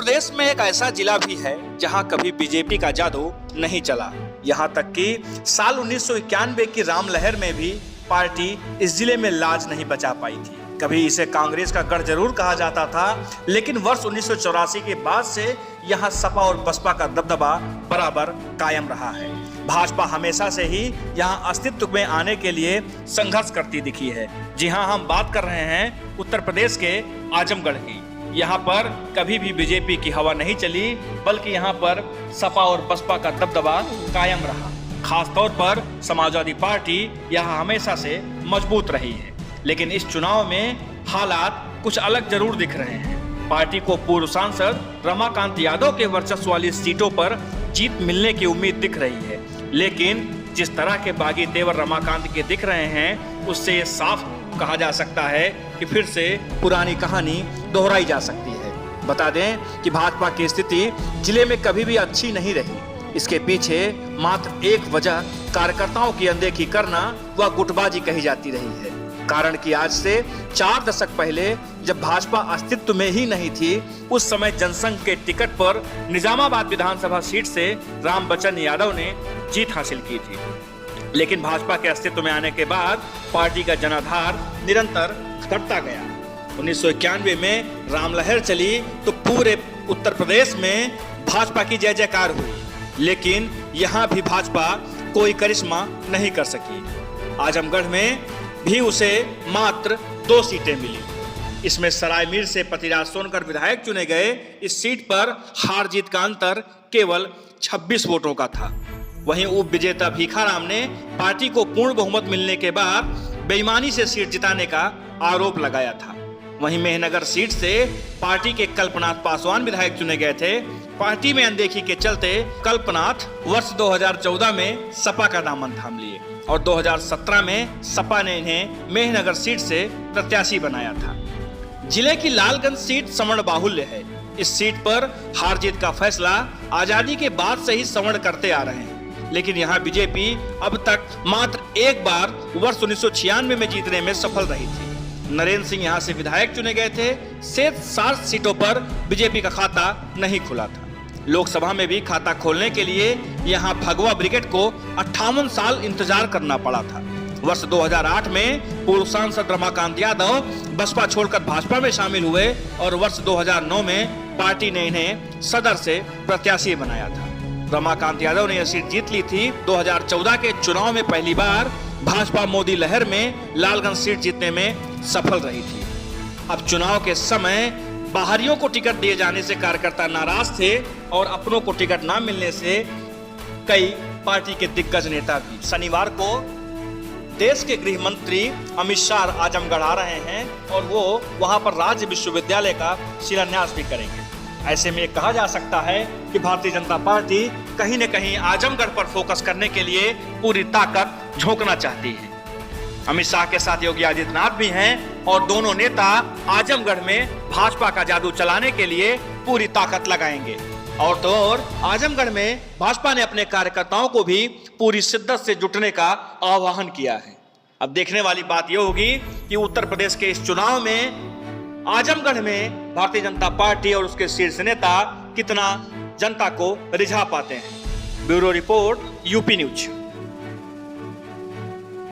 प्रदेश में एक ऐसा जिला भी है जहां कभी बीजेपी का जादू नहीं चला। यहां तक कि साल 1991 की राम लहर में भी पार्टी इस जिले में लाज नहीं बचा पाई थी। कभी इसे कांग्रेस का गढ़ जरूर कहा जाता था, लेकिन वर्ष 1984 के बाद से यहां सपा और बसपा का दबदबा बराबर कायम रहा है। भाजपा हमेशा से ही यहां अस्तित्व में आने के लिए संघर्ष करती दिखी है। जी हां, हम बात कर रहे हैं उत्तर प्रदेश के आजमगढ़ की। यहाँ पर कभी भी बीजेपी की हवा नहीं चली, बल्कि यहाँ पर सपा और बसपा का दबदबा कायम रहा। खास तौर पर समाजवादी पार्टी यहाँ हमेशा से मजबूत रही है। लेकिन इस चुनाव में हालात कुछ अलग जरूर दिख रहे हैं। पार्टी को पूर्व सांसद रमाकांत यादव के वर्चस्व वाली सीटों पर जीत मिलने की उम्मीद दिख रही है, लेकिन जिस तरह के बागी तेवर रमाकांत के दिख रहे हैं, उससे ये साफ कहा जा सकता है कि फिर से पुरानी कहानी दोहराई जा सकती है। बता दें कि भाजपा की स्थिति जिले में कभी भी अच्छी नहीं रही। इसके पीछे मात्र एक वजह कार्यकर्ताओं की अनदेखी करना व गुटबाजी कही जाती रही है। कारण कि आज से 4 दशक पहले जब भाजपा अस्तित्व में ही नहीं थी, उस समय जनसंघ के टिकट पर निजामाबाद विधानसभा सीट से रामबचन यादव ने जीत हासिल की थी। लेकिन भाजपा के अस्तित्व में आने के बाद पार्टी का जनाधार निरंतर घटता गया। 1991 में राम लहर चली तो पूरे उत्तर प्रदेश में भाजपा की जय जयकार हुई, लेकिन यहाँ भी भाजपा कोई करिश्मा नहीं कर सकी। आजमगढ़ में भी उसे मात्र 2 सीटें मिली। इसमें सरायमीर से पतिराज सोनकर विधायक चुने गए। इस सीट पर हार जीत का अंतर केवल 26 वोटों का था। वहीं उप विजेता भीखाराम ने पार्टी को पूर्ण बहुमत मिलने के बाद बेईमानी से सीट जिताने का आरोप लगाया था। वहीं मेहनगर सीट से पार्टी के कल्पनाथ पासवान विधायक चुने गए थे। पार्टी में अनदेखी के चलते कल्पनाथ वर्ष 2014 में सपा का दामन थाम लिए और 2017 में सपा ने इन्हें मेहनगर सीट से प्रत्याशी बनाया था। जिले की लालगंज सीट सवर्ण बाहुल्य है। इस सीट पर हार जीत का फैसला आजादी के बाद से ही सवर्ण करते आ रहे हैं, लेकिन यहाँ बीजेपी अब तक मात्र एक बार वर्ष 1996 में जीतने में सफल रही थी। नरेंद्र सिंह यहाँ से विधायक चुने गए थे। शेष 7 सीटों पर बीजेपी का खाता नहीं खुला था। लोकसभा में भी खाता खोलने के लिए यहाँ भगवा ब्रिगेड को 58 साल इंतजार करना पड़ा था। वर्ष 2008 में पूर्व सांसद रमाकांत यादव बसपा छोड़कर भाजपा में शामिल हुए और वर्ष 2009 में पार्टी ने इन्हें सदर से प्रत्याशी बनाया था। रमाकांत यादव ने यह सीट जीत ली थी। 2014 के चुनाव में पहली बार भाजपा मोदी लहर में लालगंज सीट जीतने में सफल रही थी। अब चुनाव के समय बाहरियों को टिकट दिए जाने से कार्यकर्ता नाराज थे और अपनों को टिकट न मिलने से कई पार्टी के दिग्गज नेता भी। शनिवार को देश के गृह मंत्री अमित शाह आजमगढ़ आ रहे हैं और वो वहां पर राज्य विश्वविद्यालय का शिलान्यास भी करेंगे। ऐसे में कहा जा सकता है कि भारतीय जनता पार्टी कहीं न कहीं आजमगढ़ पर फोकस करने के लिए पूरी ताकत झोंकना चाहती है। अमित शाह के साथ योगी आदित्यनाथ भी हैं और दोनों नेता आजमगढ़ में भाजपा का जादू चलाने के लिए पूरी ताकत लगाएंगे। और तो और आजमगढ़ में भाजपा ने अपने कार्यकर्ताओं को भी पूरी शिद्दत से जुटने का आह्वान किया है। अब देखने वाली बात यह होगी कि उत्तर प्रदेश के इस चुनाव में आजमगढ़ में भारतीय जनता पार्टी और उसके शीर्ष नेता कितना जनता को रिझा पाते हैं। Bureau report, UP news.